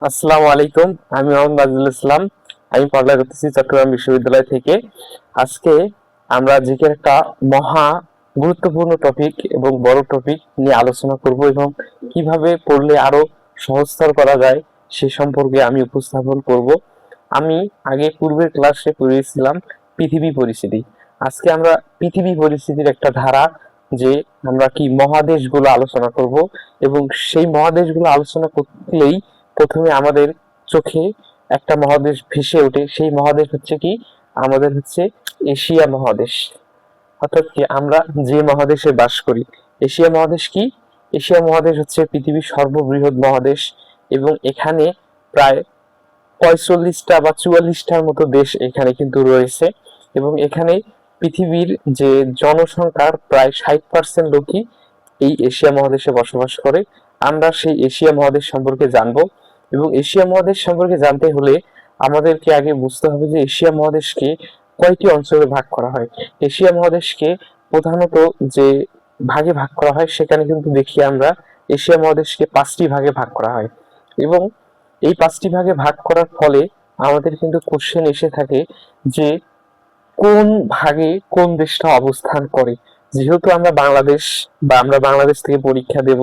আসসালামু আলাইকুম। আমি মোহাম্মদ নাজিল ইসলাম। আমি পড়ালেখা করতেছি চট্টগ্রাম বিশ্ববিদ্যালয় থেকে। আজকে আমরা জিকের একটা মহা গুরুত্বপূর্ণ টপিক এবং বড় টপিক নিয়ে আলোচনা করব এবং কিভাবে পড়লে আরো সহজতর করা যায় সে সম্পর্কে আমি উপস্থাপন করব। আমি আগে পূর্বের ক্লাসে পড়িয়েছিলাম পৃথিবী পরিস্থিতি। আজকে আমরা পৃথিবী পরিস্থিতির একটা ধারা যে আমরা কি মহাদেশগুলো আলোচনা করব এবং সেই মহাদেশগুলো আলোচনা করলেই প্রথমে আমাদের চোখে একটা মহাদেশ ভেসে ওঠে। সেই মহাদেশ হচ্ছে কি, আমাদের হচ্ছে এশিয়া মহাদেশ। অর্থাৎ কি, আমরা যে মহাদেশে বাস করি। এশিয়া মহাদেশ কি? এশিয়া মহাদেশ হচ্ছে পৃথিবীর সর্ববৃহৎ মহাদেশ এবং এখানে প্রায় ৪৫টা বা ৪৪টার মতো দেশ এখানে কিন্তু রয়েছে এবং এখানে পৃথিবীর যে জনসংখ্যার প্রায় ৬০% লোকই এই এশিয়া মহাদেশে বসবাস করে। আমরা সেই এশিয়া মহাদেশ সম্পর্কে জানবো এবং এশিয়া মহাদেশ সম্পর্কে জানতে হলে আমাদেরকে আগে বুঝতে হবে যে এশিয়া মহাদেশকে কয়টি অঞ্চলে ভাগ করা হয়। এশিয়া মহাদেশকে প্রধানত যে ভাগে ভাগ করা হয় সেখানে কিন্তু দেখি আমরা এশিয়া মহাদেশকে ৫টি ভাগে ভাগ করা হয় এবং এই ৫টি ভাগে ভাগ করার ফলে আমাদের কিন্তু কোশ্চেন এসে থাকে যে কোন ভাগে কোন দেশটা অবস্থান করে। যেহেতু আমরা বাংলাদেশ বা আমরা বাংলাদেশ থেকে পরীক্ষা দেব,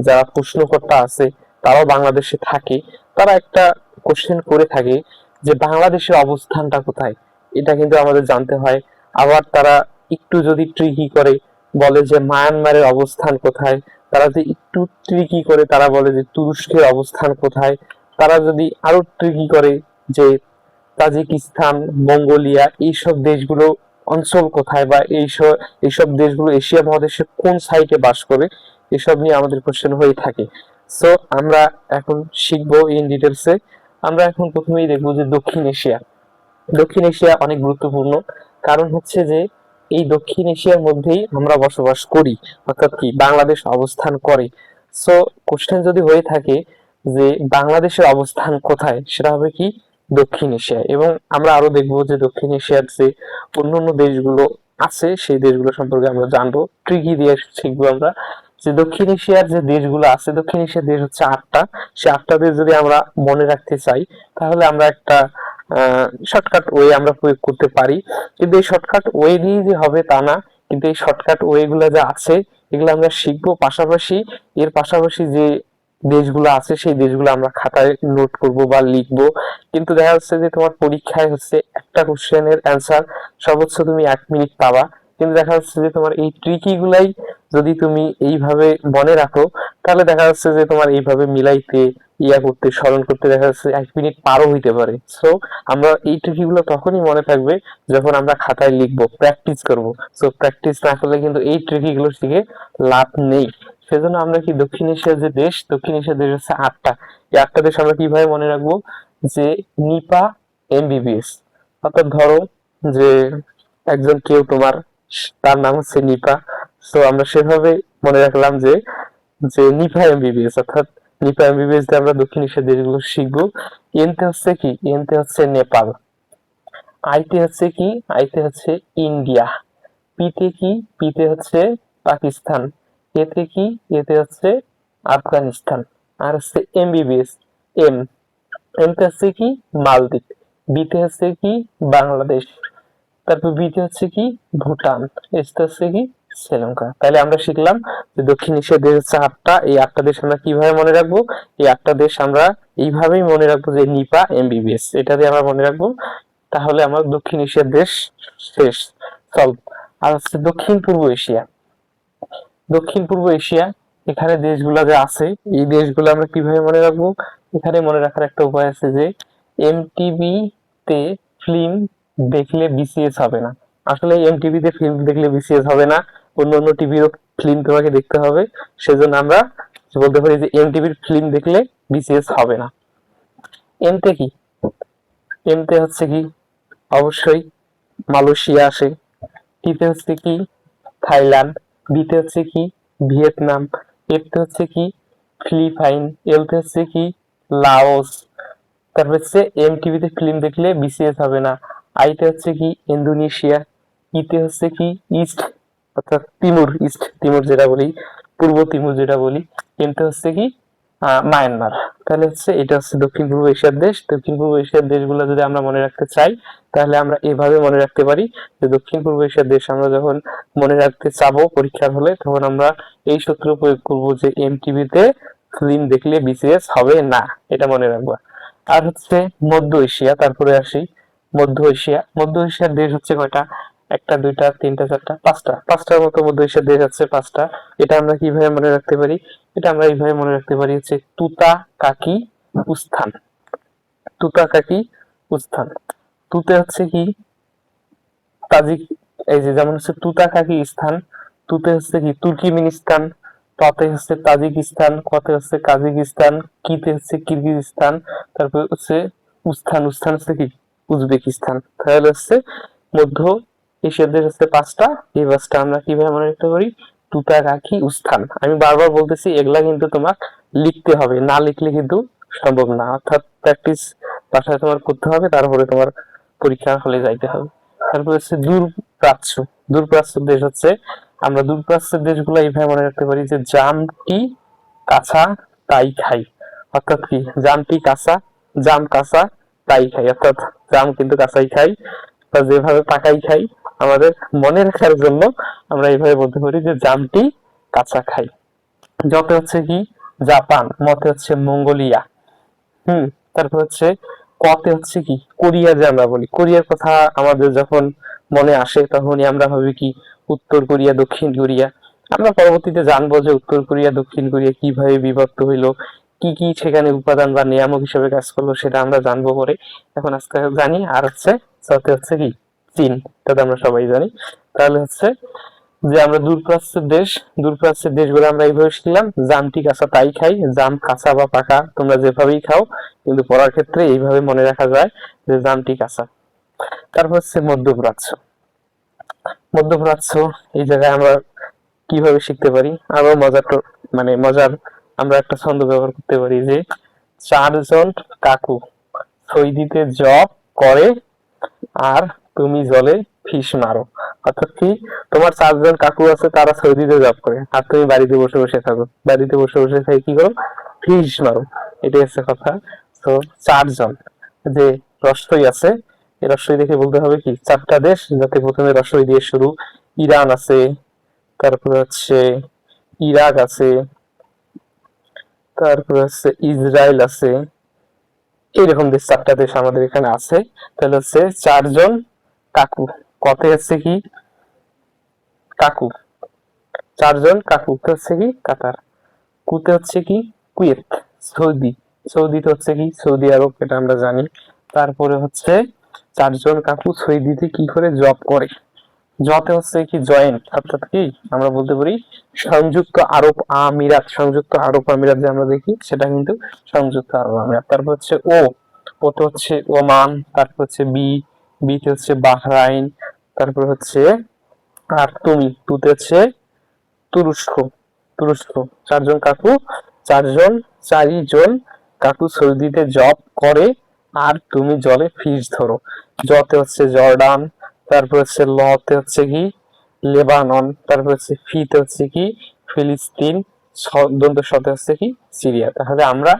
যারা প্রশ্নকর্তা আছে তারাও বাংলাদেশে থাকে, তারা একটা কোশ্চেন করে থাকে যে বাংলাদেশের অবস্থানটা কোথায়, এটা কিন্তু আমাদের জানতে হয়। আবার তারা একটু যদি ট্রিকি করে বলে যে মায়ানমারের অবস্থান কোথায়, তারা যদি একটু ট্রিকি করে তারা বলে যে তুরস্কের অবস্থান কোথায়, তারা যদি আরো ট্রিকি করে যে তাজিকিস্তান, মঙ্গোলিয়া এইসব দেশগুলো অঞ্চল কোথায় বা এইসব দেশগুলো এশিয়া মহাদেশের কোন সাইটে বাস করে, এসব নিয়ে আমাদের কোশ্চেন হয়ে থাকে। সো আমরা এখন শিখবো ইন ডিটেলসে। আমরা এখন প্রথমেই দেখবো যে দক্ষিণ এশিয়া। দক্ষিণ এশিয়া অনেক গুরুত্বপূর্ণ, কারণ হচ্ছে যে এই দক্ষিণ এশিয়ার মধ্যেই আমরা বসবাস করি, অর্থাৎ কি বাংলাদেশ অবস্থান করে। সো কোশ্চেন যদি হয়ে থাকে যে বাংলাদেশের অবস্থান কোথায়, সেটা হবে কি দক্ষিণ এশিয়া। এবং আমরা আরো দেখবো যে দক্ষিণ এশিয়ার যে অন্যান্য দেশগুলো আছে সেই দেশগুলো সম্পর্কে আমরা জানবো, ট্রিকি দিয়ে শিখবো আমরা যে দক্ষিণ এশিয়ার যে দেশগুলো আছে। দক্ষিণ এশিয়ার দেশ হচ্ছে 8টা। সে 8টা দেশ যদি আমরা মনে রাখতে চাই তাহলে আমরা একটা শর্টকাট ওয়ে আমরা প্রয়োগ করতে পারি, কিন্তু এই শর্টকাট ওয়ে দিয়ে যে হবে তা না। কিন্তু এই শর্টকাট ওয়ে গুলো যা আছে এগুলো আমরা শিখবো, পাশাপাশি এর পাশাপাশি যে দেশগুলো আছে সেই দেশগুলো আমরা খাতায় নোট করব বা লিখবো। কিন্তু দেখা যাচ্ছে যে তোমার পরীক্ষায় হচ্ছে একটা কোশ্চেনের অ্যান্সার সর্বোচ্চ তুমি 1 মিনিট পাবা, কিন্তু দেখা যাচ্ছে যে তোমার এই ট্রিকি গুলাই যদি তুমি এইভাবে মনে রাখো তাহলে দেখা যাচ্ছে যে তোমার এইভাবে মিলাইতে করতে স্মরণ করতে দেখা যাচ্ছে 1 মিনিট পারও হইতে পারে। সো আমরা এই ট্রিকি গুলো তখনই মনে থাকবে যখন আমরা খাতায় লিখবো, প্র্যাকটিস করব। সো প্র্যাকটিস না করলে কিন্তু এই ট্রিকি গুলো শিখে লাভ নেই। সেজন্য আমরা কি দক্ষিণ এশিয়ার যে দেশ, দক্ষিণ এশিয়ার দেশ হচ্ছে 8টা। এই 8টা দেশ আমরা কিভাবে মনে রাখবো যে নিপা এমবিবিএস। অর্থাৎ ধরো যে একজন কেউ তোমার, তার নাম হচ্ছে নিপা। সো আমরা সেভাবে মনে রাখলাম যে যে নিপা এমবিবিএস, অর্থাৎ নিপা এমবিবিএস দিয়ে আমরা দক্ষিণ এশিয়ার দেশগুলো শিখবো। এনতে হচ্ছে কি, এনতে হচ্ছে নেপাল। আইতে হচ্ছে কি, আইতে হচ্ছে ইন্ডিয়া। পিতে কি, পিতে হচ্ছে পাকিস্তান। এতে কি, এতে হচ্ছে আফগানিস্তান। আর হচ্ছে এমবিবিএস, এম, এমতে হচ্ছে কি মালদ্বীপ। বিতে হচ্ছে কি বাংলাদেশ। তারপর বিতে হচ্ছে কি ভুটান। এসতে হচ্ছে কি শ্রীলঙ্কা। তাহলে আমরা শিখলাম যে দক্ষিণ এশিয়ার দেশ হচ্ছে 8টা। এই 8টা দেশ আমরা কিভাবে মনে রাখবো? এই 8টা দেশ আমরা এইভাবেই মনে রাখবো যে নিপা এমবিবিএস, এটা দিয়ে আমরা মনে রাখবো। তাহলে আমার দক্ষিণ এশিয়ার দেশ শেষ, সলভ। আর হচ্ছে দক্ষিণ পূর্ব এশিয়া। দক্ষিণ পূর্ব এশিয়া, এখানে দেশগুলো যে আছে এই দেশগুলো আমরা কিভাবে মনে রাখবো? এখানে মনে রাখার একটা উপায় আছে যে এমটিভি তে ফিল্ম দেখলে বিসিএস হবে না। আসলে এমটিভি তে ফিল্ম দেখলে বিসিএস হবে না, অন্য অন্য টিভিরও ফিল্ম তোমাকে দেখতে হবে। সেজন্য আমরা বলতে পারি যে এমটিভির ফিল্ম দেখলে বিসিএস হবে না। এমতে কি, এমতে হচ্ছে কি অবশ্যই মালয়েশিয়া আসে। টিতে হচ্ছে কি থাইল্যান্ড। বিতে হচ্ছে কি ভিয়েতনাম। এফতে হচ্ছে কি ফিলিপাইন। এলতে হচ্ছে কি লাওস। তারপর হচ্ছে এমটিভিতে ফিল্ম দেখলে বিসিএস হবে না। আইতে হচ্ছে কি ইন্দোনেশিয়া। ইতে হচ্ছে কি ইস্ট, অর্থাৎ তিমুর, ইস্ট তিমুর যেটা বলি, পূর্ব তিমুর যেটা বলি। এমতে হচ্ছে কি মায়ানমার। তাহলে হচ্ছে এটা হচ্ছে দক্ষিণ পূর্ব এশিয়ার দেশ। দক্ষিণ পূর্ব এশিয়ার দেশগুলো যদি আমরা মনে রাখতে চাই তাহলে আমরা এভাবে মনে রাখতে পারি যে দক্ষিণ পূর্ব এশিয়ার দেশ আমরা যখন মনে রাখতে চাবো পরীক্ষার হলে তখন আমরা এই সূত্র প্রয়োগ করবো যে এমটিবিতে ফিল্ম দেখলে বিসিএস হবে না, এটা মনে রাখবো। আর হচ্ছে মধ্য এশিয়া, তারপরে আসি মধ্য এশিয়া। মধ্য এশিয়ার দেশ হচ্ছে কয়টা? একটা, দুইটা, তিনটা, চারটা, পাঁচটা। পাঁচটার মতো মধ্য এশিয়ার দেশ আছে, পাঁচটা। এটা আমরা কিভাবে মনে রাখতে পারি? এটা আমরা এইভাবে মনে রাখতে পারি হচ্ছে তুতা কাকি উস্থান। তুতা কাকি উস্থান। তুতে হচ্ছে কি তাজিক, এই যে যেমন হচ্ছে তুতা কাকি স্থান, তুতে হচ্ছে কি তুর্কিমিনিস্তান, ততে হচ্ছে তাজিকিস্তান, কতে হচ্ছে কাজাকিস্তান, কিতে হচ্ছে কিরগিজস্তান, তারপর হচ্ছে উস্থান, উস্থান হচ্ছে কি উজবেকিস্তান। তাহলে হচ্ছে মধ্য এশিয়ার দেশ হচ্ছে পাঁচটা। এই পাঁচটা আমরা কিভাবে মনে রাখতে পারি? তুতা কাকি উস্থান। আমি বারবার বলতেছি এগুলা কিন্তু তোমার লিখতে হবে, না লিখলে কিন্তু সম্ভব না। অর্থাৎ প্র্যাকটিস বাসায় তোমার করতে হবে, তারপরে তোমার পরীক্ষা হলে যাইতে হবে। তারপর হচ্ছে দূরপ্রাচ্য। দূরপ্রাচ্যের দেশ হচ্ছে, আমরা দূরপ্রাচ্যের দেশগুলো এইভাবে মনে রাখতে পারি যে জামটি কাঁচা তাই খাই। অর্থাৎ কি জামটি কাঁচা, জাম কাঁচা তাই খাই, অর্থাৎ জাম কিন্তু কাঁচাই খাই বা যেভাবে পাকাই খাই। আমাদের মনে রাখার জন্য আমরা এইভাবে বলতে পারি যে জামটি কাঁচা খাই। যতে হচ্ছে কি জাপান, মতে হচ্ছে মঙ্গোলিয়া। তারপর হচ্ছে কতে হচ্ছে কি কোরিয়া। যে আমরা বলি কোরিয়ার কথা আমাদের যখন মনে আসে তখনই আমরা ভাবি কি উত্তর কোরিয়া, দক্ষিণ কোরিয়া। আমরা পরবর্তীতে জানবো যে উত্তর কোরিয়া দক্ষিণ কোরিয়া কিভাবে বিভক্ত হইলো, কি কি সেখানে উপাদান বা নিয়ামক হিসেবে কাজ করলো সেটা আমরা জানবো পরে। এখন আজকে জানি। আর হচ্ছে চতে হচ্ছে কি চীন, এটা তো আমরা সবাই জানি। তাহলে হচ্ছে যে আমরা দূরপ্রাচ্যের দেশ, দূরপ্রাচ্যের দেশগুলো আমরা এইভাবে শিখলাম জামটি কাঁচা তাই খাই, জাম কাঁচা বা পাকা তোমরা যেভাবেই খাও, কিন্তু পড়ার ক্ষেত্রে এইভাবে মনে রাখা যায় যে জামটি কাঁচা। তারপর হচ্ছে মধ্যপ্রাচ্য। মধ্যপ্রাচ্য এই জায়গায় আমরা কিভাবে শিখতে পারি আরো মজার, মানে মজার আমরা একটা ছন্দ ব্যবহার করতে পারি যে চারজন কাকু সৌদিতে জব করে আর তুমি জলে ফিস মারো। অর্থাৎ কি তোমার চারজন কাকু আছে, তারা সৌদিতে জব করে আর তুমি বাড়িতে বসে বসে থাকো, বাড়িতে বসে বসে থেকে কি করো? ফিস মারো। এটাই হচ্ছে কথা। তো চারজন, যে রস্বই আছে, এই রস্বই দেখে বলতে হবে কি চারটা দেশ, যাতে প্রথমে রস্বই দিয়ে শুরু। ইরান আছে, তারপর হচ্ছে ইরাক আছে, তারপর হচ্ছে ইসরায়েল আছে। এইরকম দেশ চারটা দেশ আমাদের এখানে আছে। তাহলে হচ্ছে চারজন কাকু। কতে হচ্ছে কি কাকু, চারজন কাকু হচ্ছে কি কাতার। কুতে হচ্ছে কি কুয়েত, সৌদি। সৌদিতে হচ্ছে কি সৌদি আরব, এটা আমরা জানি। তারপরে হচ্ছে চারজন কাকু সৌদিতে কি করে জব করে। জতে হচ্ছে কি জয়েন্ট, অর্থাৎ কি আমরা বলতে পারি সংযুক্ত আরব আমিরাত। সংযুক্ত আরব আমিরাত যে আমরা দেখি সেটা কিন্তু সংযুক্ত আরব আমিরাত। তারপর হচ্ছে ওতে হচ্ছে ওমান। তারপর হচ্ছে বিতে হচ্ছে বাহরাইন। তারপর হচ্ছে আর তুতে হচ্ছে তুরস্ক। তুরস্ক। চারজন কাকু, চারিজন কাকু সৌদিতে জব করে আর তুমি জলে ফিশ ধরো। জতে হচ্ছে জর্ডান। তারপর হচ্ছে লতে হচ্ছে কি লেবানন। তারপর হচ্ছে ফিতে হচ্ছে কি ফিলিস্তিন। দন্ত শতে হচ্ছে কি সিরিয়া। তাহলে আমরা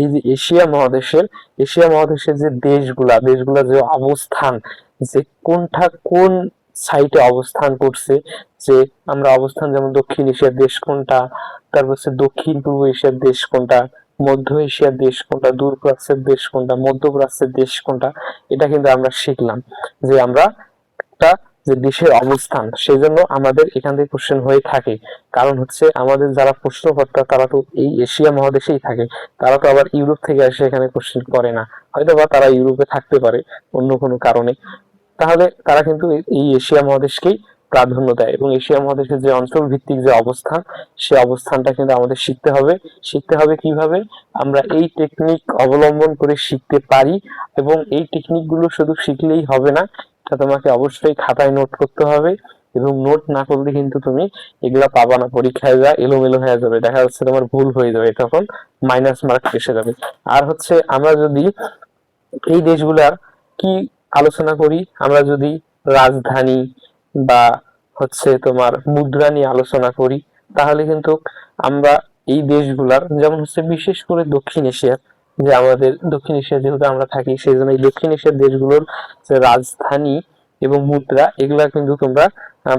এই যে এশিয়া মহাদেশের যে দেশগুলা যে অবস্থান, যে কোনটা কোন সাইটে অবস্থান করছে, যে আমরা অবস্থান যেমন দক্ষিণ এশিয়ার দেশ কোনটা, তারপর হচ্ছে দক্ষিণ পূর্ব এশিয়ার দেশ কোনটা, মধ্য এশিয়ার দেশ কোনটা, দূরপ্রাচ্যের দেশ কোনটা, মধ্যপ্রাচ্যের দেশ কোনটা, এটা কিন্তু আমরা শিখলাম যে আমরা একটা যে দেশের অবস্থান। সেই জন্য আমাদের এখান থেকে কোশ্চেন হয়ে থাকে, কারণ হচ্ছে আমাদের যারা প্রশ্নকর্তা তারা তো এই এশিয়া মহাদেশেই থাকে, তারা তো আবার ইউরোপ থেকে এসে এখানে কোশ্চেন করে না। হয়তো বা তারা ইউরোপে থাকতে পারে অন্য কোনো কারণে, তাহলে তারা কিন্তু এই এশিয়া মহাদেশকেই প্রাধান্য দেয়। এবং এশিয়া মহাদেশের যে অঞ্চল ভিত্তিক যে অবস্থান, সে অবস্থানটা কিন্তু আমাদের শিখতে হবে। শিখতে হবে কিভাবে? আমরা এই টেকনিক অবলম্বন করে শিখতে পারি। এবং এই টেকনিক গুলো শুধু শিখলেই হবে না, এটা তোমাকে অবশ্যই খাতায় নোট করতে হবে। এবং নোট না করলে কিন্তু তুমি এগুলা পাবা না, পরীক্ষায় যা এলোমেলো হয়ে যাবে, দেখা যাচ্ছে তোমার ভুল হয়ে যাবে, তখন মাইনাস মার্ক এসে যাবে। আর হচ্ছে আমরা যদি এই দেশগুলার কি আলোচনা করি, আমরা যদি রাজধানী বা হচ্ছে তোমার মুদ্রা নিয়ে আলোচনা করি, তাহলে কিন্তু আমরা এই দেশগুলার, যেমন হচ্ছে বিশেষ করে দক্ষিণ এশিয়ার, যে আমাদের দক্ষিণ এশিয়া যেহেতু আমরা থাকি সেই জন্য এই দক্ষিণ এশিয়ার দেশগুলোর যে রাজধানী এবং মুদ্রা এগুলা কিন্তু তোমরা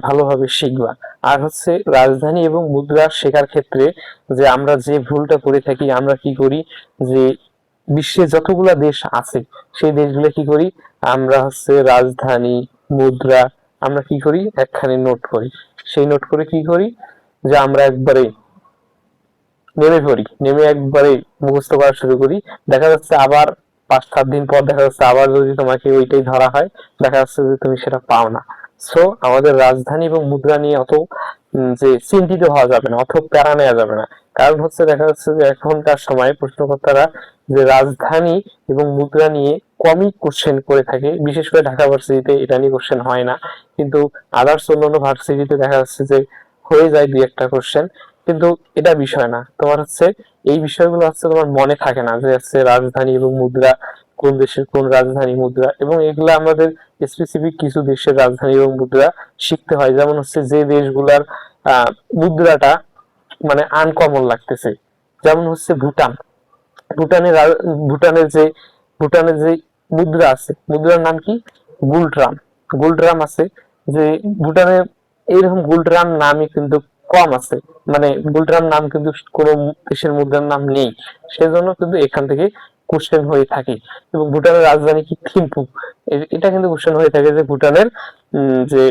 ভালোভাবে শিখবা। আর হচ্ছে রাজধানী এবং মুদ্রা শেখার ক্ষেত্রে যে আমরা যে ভুলটা করে থাকি, আমরা কি করি যে বিশ্বে যতগুলা দেশ আছে সেই দেশগুলো কি করি, আমরা হচ্ছে রাজধানী মুদ্রা আমরা কি করি একখানে নোট করি। সেই নোট করে কি করি যে আমরা একবারে নেমে পড়ি, নেমে একবারে মুখস্থ করা শুরু করি। দেখা যাচ্ছে আবার 5-7 দিন পর দেখা যাচ্ছে আবার যদি তোমাকে ওইটাই ধরা হয়, দেখা যাচ্ছে যে তুমি সেটা পাও না। সো আমাদের রাজধানী এবং মুদ্রা নিয়ে অত যে চিন্তিত হওয়া যাবে না, অত প্যারা নেওয়া যাবে না। কারণ হচ্ছে দেখা যাচ্ছে যে এখনকার সময় প্রশ্নকর্তারা যে রাজধানী এবং মুদ্রা নিয়ে কমই কোশ্চেন করে থাকে, বিশেষ করে ঢাকা ভার্সিটিতে এটা নিয়ে কোশ্চেন হয় না, কিন্তু আদার্স অন্যান্য ভার্সিটিতে দেখা যাচ্ছে যে হয়ে যায় 2-1টা কোশ্চেন। কিন্তু এটা বিষয় না, তোমার হচ্ছে এই বিষয়গুলো হচ্ছে তোমার মনে থাকে না যে হচ্ছে রাজধানী এবং মুদ্রা কোন দেশের কোন রাজধানী মুদ্রা, এবং এগুলো আমাদের স্পেসিফিক কিছু দেশের রাজধানী এবং মুদ্রা শিখতে হয়। যেমন হচ্ছে যে দেশগুলার মুদ্রাটা মানে আনকমন লাগতেছে, যেমন হচ্ছে ভুটান। ভুটানের ভুটানের যে মুদ্রা আছে, মুদ্রার নাম কি, গুলট্রাম। গুলট্রাম আছে যে ভুটানের, এইরকম গুলট্রাম নামই কিন্তু কম আছে, মানে গুলট্রাম নাম কিন্তু কোন দেশের মুদ্রার নাম নেই, সেজন্য কিন্তু এখান থেকে কোশ্চেন হয়ে থাকে। এবং ভুটানের রাজধানী কি, থিম্পু। এটা কিন্তু কোশ্চেন হয়ে থাকে যে ভুটানের যে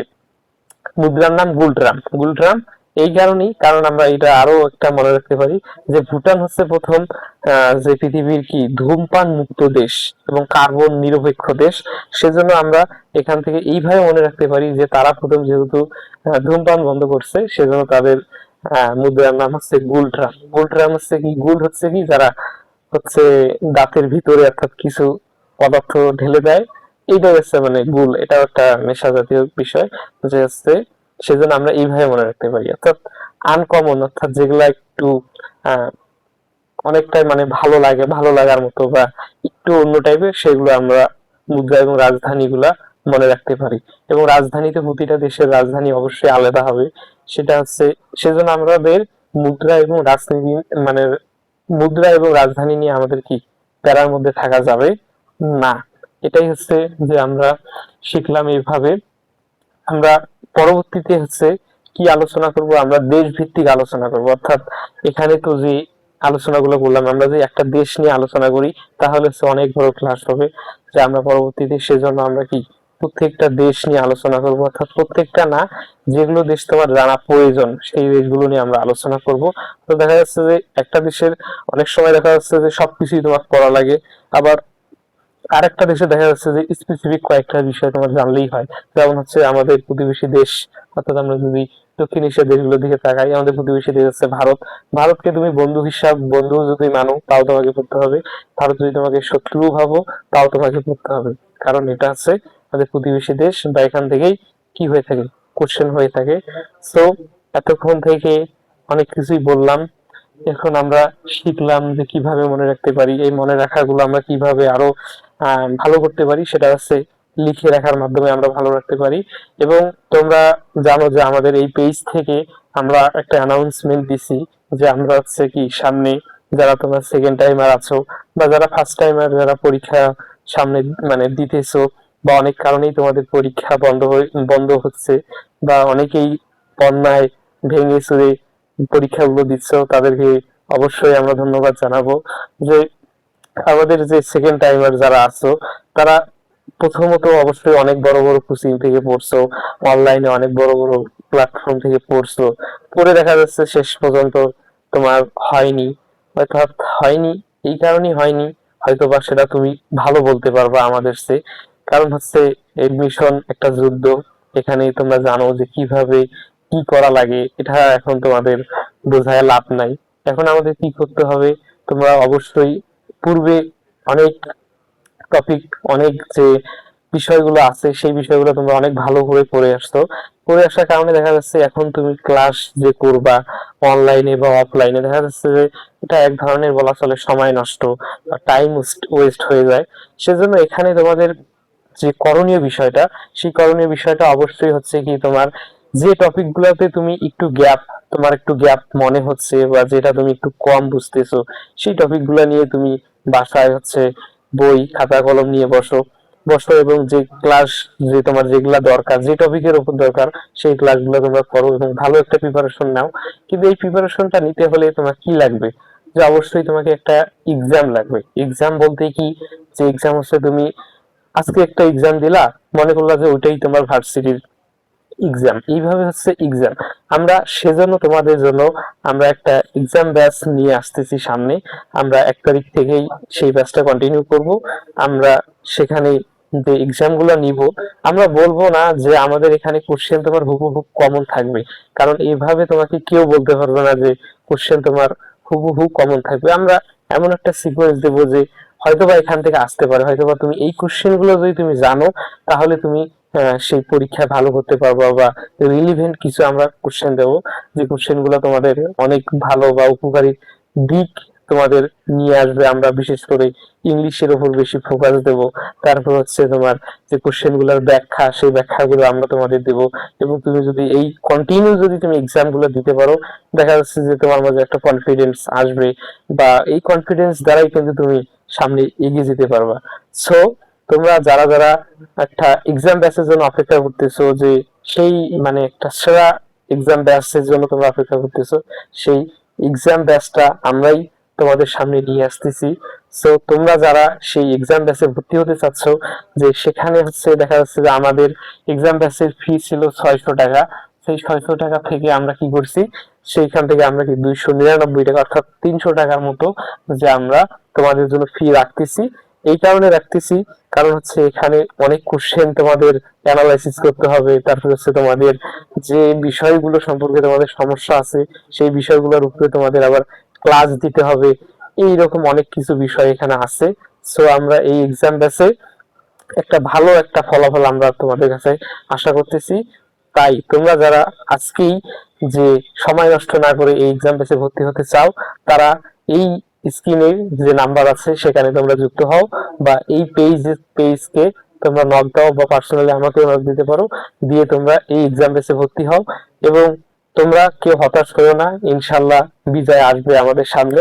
মুদ্রার নাম গুলট্রাম। গুলট্রাম এই কারণেই, কারণ আমরা এটা আরো একটা মনে রাখতে পারি যে ভুটান হচ্ছে প্রথম যে পৃথিবীর কি ধূমপান মুক্ত দেশ এবং কার্বন নিরপেক্ষ দেশ। সেজন্য আমরা এখান থেকে এইভাবে মনে রাখতে পারি যে তারা প্রথম যেহেতু ধূমপান বন্ধ করছে, সেজন্য তাদের মুদ্রার নাম হচ্ছে গুলট্রাম। গুলট্রাম হচ্ছে কি, গুল হচ্ছে কি যারা হচ্ছে দাঁতের ভিতরে অর্থাৎ কিছু পদার্থ ঢেলে দেয়, এইটা হচ্ছে মানে গুল, এটাও একটা নেশা জাতীয় বিষয় যে হচ্ছে, সেজন্য আমরা এইভাবে মনে রাখতে পারি। অর্থাৎ আনকমন, অর্থাৎ যেগুলা একটু আহ অনেকটাই মানে ভালো লাগে, ভালো লাগার মতো বা একটু অন্য টাইপের, সেগুলো আমরা মুদ্রা এবং রাজধানী গুলা মনে রাখতে পারি। এবং রাজধানীতে প্রতিটা দেশের রাজধানী অবশ্যই আলাদা হবে, সেটা হচ্ছে, সেজন্য আমাদের মুদ্রা এবং রাজনীতি মানে মুদ্রা এবং রাজধানী নিয়ে আমাদের কি প্যারার মধ্যে থাকা যাবে না। এটাই হচ্ছে যে আমরা শিখলাম এইভাবে। আমরা পরবর্তীতে হচ্ছে কি আলোচনা করব, আমরা দেশ ভিত্তিক আলোচনা করব। অর্থাৎ এখানে তো যে আলোচনাগুলো করলাম, আমরা যে একটা দেশ নিয়ে আলোচনা করি তাহলে হচ্ছে অনেক বড় ক্লাস হবে, যে আমরা পরবর্তীতে সেজন্য আমরা কি প্রত্যেকটা দেশ নিয়ে আলোচনা করব। অর্থাৎ প্রত্যেকটা না, যেগুলো দেশ তোমার জানা প্রয়োজন সেই দেশগুলো নিয়ে আমরা আলোচনা করব। তো দেখা যাচ্ছে যে একটা দেশের অনেক সময় দেখা যাচ্ছে যে সবকিছুই তোমার পড়া লাগে, আবার আরেকটা দেশে দেখা যাচ্ছে যে স্পেসিফিক কয়েকটা বিষয় তোমার জানলেই হয়। যেমন হচ্ছে আমাদের প্রতিবেশী দেশ, অর্থাৎ আমরা যদি দক্ষিণ এশিয়ার দেশগুলোর দিকে তাকাই, আমাদের প্রতিবেশী দেশ হচ্ছে ভারত। ভারতকে তুমি বন্ধু যদি মানো তাও তোমাকে পড়তে হবে, ভারত যদি তোমাকে শত্রু ভাবো তাও তোমাকে পড়তে হবে, কারণ এটা হচ্ছে আমাদের প্রতিবেশী দেশ বা এখান থেকেই কি হয়ে থাকে, কোশ্চেন হয়ে থাকে। সো এতক্ষণ থেকে অনেক কিছুই বললাম, এখন আমরা শিখলাম যে কিভাবে মনে রাখতে পারি, এই মনে রাখাগুলো আমরা কিভাবে আরো ভালো করতে পারি, সেটা হচ্ছে লিখে রাখার মাধ্যমে আমরা ভালো রাখতে পারি। এবং তোমরা জানো যে আমাদের এই পেজ থেকে আমরা একটা অ্যানাউন্সমেন্ট দিছি যে আমরা হচ্ছে কি সামনে যারা তোমরা সেকেন্ড টাইমার আছো বা যারা ফার্স্ট টাইমার, যারা পরীক্ষা সামনে মানে দিতেছো বা অনেক কারণেই তোমাদের পরীক্ষা বন্ধ হচ্ছে বা অনেকেই বন্যায় ভেঙে চুরে পরীক্ষাগুলো দিচ্ছ, তাদেরকে অবশ্যই আমরা ধন্যবাদ জানাবো। যে আমাদের যে সেকেন্ড টাইমার যারা আছো, তারা প্রথমত অবশ্যই অনেক বড় বড় কোচিং থেকে পড়ছো, অনলাইনে অনেক বড় বড় প্ল্যাটফর্ম থেকে পড়ছো, পড়ে দেখা যাচ্ছে শেষ পর্যন্ত তোমার হয়নি। অর্থাৎ হয়নি এই কারণেই হয়নি, হয়তোবা সেটা তুমি ভালো বলতে পারবা আমাদের চেয়ে। কারণ হচ্ছে এডমিশন একটা যুদ্ধ, এখানে তোমরা জানো যে কিভাবে কি করা লাগে, এটা এখন তোমাদের বোঝায় লাভ নাই। এখন আমাদের কি করতে হবে, তোমরা অবশ্যই পূর্বে অনেক টপিক, অনেক যে বিষয়গুলো আছে সেই বিষয়গুলো তোমরা অনেক ভালো করে পড়ে আসছো, পড়ে আসার কারণে দেখা যাচ্ছে এখন তুমি ক্লাস যে করবা অনলাইনে বা অফলাইনে, দেখা যাচ্ছে যে এটা এক ধরনের বলা চলে সময় নষ্ট বা টাইম ওয়েস্ট হয়ে যায়। সেজন্য এখানে তোমাদের যে করণীয় বিষয়টা, সেই করণীয় বিষয়টা অবশ্যই হচ্ছে কি তোমার যে টপিক গুলাতে তুমি তোমার একটু গ্যাপ মনে হচ্ছে বা যেটা তুমি একটু কম বুঝতেছো, সেই টপিক গুলা নিয়ে তুমি বাসায় বই খাতা কলম নিয়ে বসো বসো এবং যে ক্লাস, যে তোমার যেগুলা দরকার, যে টপিকের উপর দরকার, সেই ক্লাসগুলো তোমরা করো এবং ভালো একটা প্রিপারেশন নাও। কিন্তু এই প্রিপারেশনটা নিতে হলে তোমার কি লাগবে, যে অবশ্যই তোমাকে একটা এক্সাম লাগবে। এক্সাম বলতে কি, যে এক্সাম তুমি আজকে একটা এক্সাম দিলা, মনে করলা যে ওইটাই তোমার ভার্সিটির এক্সাম, এইভাবে এক্সাম। আমরা সেজন্য তোমাদের জন্য আমরা একটা এক্সাম ব্যাচ নিয়ে আসতেছি সামনে। আমরা 1 তারিখ থেকেই সেই ব্যাচটা কন্টিনিউ করব। আমরা সেখানে যে এক্সাম গুলো নিব, আমরা বলবো না যে আমাদের এখানে কোশ্চেন তোমার হুবহু কমন থাকবে, কারণ এইভাবে তোমাকে কেউ বলতে পারবে না যে কোশ্চেন তোমার হুবহু কমন থাকবে। আমরা এমন একটা সিকোয়েন্স দেবো যে হয়তোবা এখান থেকে আসতে পারে, হয়তোবা তুমি এই কোশ্চেন গুলো যদি তুমি জানো, তাহলে তুমি সেই পরীক্ষায় ভালো করতে পারবা, বা রিলিভেন্ট কিছু আমরা কোশ্চেন দেবো, যে কোশ্চেন গুলো তোমাদের অনেক ভালো বা উপকারী দিক তোমাদের নিয়ে আসবে। আমরা বিশেষ করে ইংলিশের উপর বেশি ফোকাস দেব। তারপর তোমার যে কোশ্চেন গুলোর ব্যাখ্যা, সেই ব্যাখ্যাগুলো আমরা তোমাদের দেব। এবং তুমি যদি এই কন্টিনিউ যদি তুমি এক্সাম গুলো দিতে পারো, দেখা যাচ্ছে যে তোমার মাঝে একটা কনফিডেন্স আসবে, বা এই কনফিডেন্স দ্বারাই কিন্তু তুমি সামনে এগিয়ে যেতে পারবা। সো তোমরা যারা যারা একটা এক্সাম ব্যাচের জন্য অপেক্ষা করতেছো, যে সেই মানে একটা সেরা এক্সাম ব্যাচের জন্য তোমরা অপেক্ষা করতেছো, সেই এক্সাম ব্যাচটা আমরাই তোমাদের সামনে নিয়ে আসতেছি। সো তোমরা যারা সেই এক্সাম ব্যাচে ভর্তি হতে চাচ্ছ, যে সেখানে দেখা যাচ্ছে যে আমাদের এক্সাম ব্যাচের ফি ছিল 600 টাকা। সেই 600 টাকা থেকে আমরা কি করছি, সেইখান থেকে আমরা কি 299 টাকা, অর্থাৎ 300 টাকার মতো যে আমরা তোমাদের জন্য ফি রাখতেছি। এই কারণে রাখতেছি, কারণ এখানে অনেক কোশ্চেন তোমাদের অ্যানালাইসিস করতে হবে। তারপর তোমাদের যে বিষয়গুলো সম্পর্কে তোমাদের সমস্যা আছে, সেই বিষয়গুলোর উপরে তোমাদের আবার ক্লাস দিতে হবে। এইরকম অনেক কিছু বিষয় এখানে আছে। সো আমরা এই এক্সাম ব্যাচে একটা ভালো একটা ফলাফল আমরা তোমাদের কাছে আশা করতেছি। তাই তোমরা যারা আজকেই যে সময় নষ্ট না করে এই এক্সাম ব্যাচে ভর্তি হতে চাও, তারা এই স্ক্রিনে যে নাম্বার আছে সেখানে তোমরা যুক্ত হও, বা এই পেজকে তোমরা নক দাও, বা পার্সোনালি আমাকে নক দিতে পারো, দিয়ে তোমরা এই এক্সাম ব্যাচে ভর্তি হও। এবং তোমরা কেউ হতাশ করো না, ইনশাল্লাহ বিজয় আসবে আমাদের সামনে।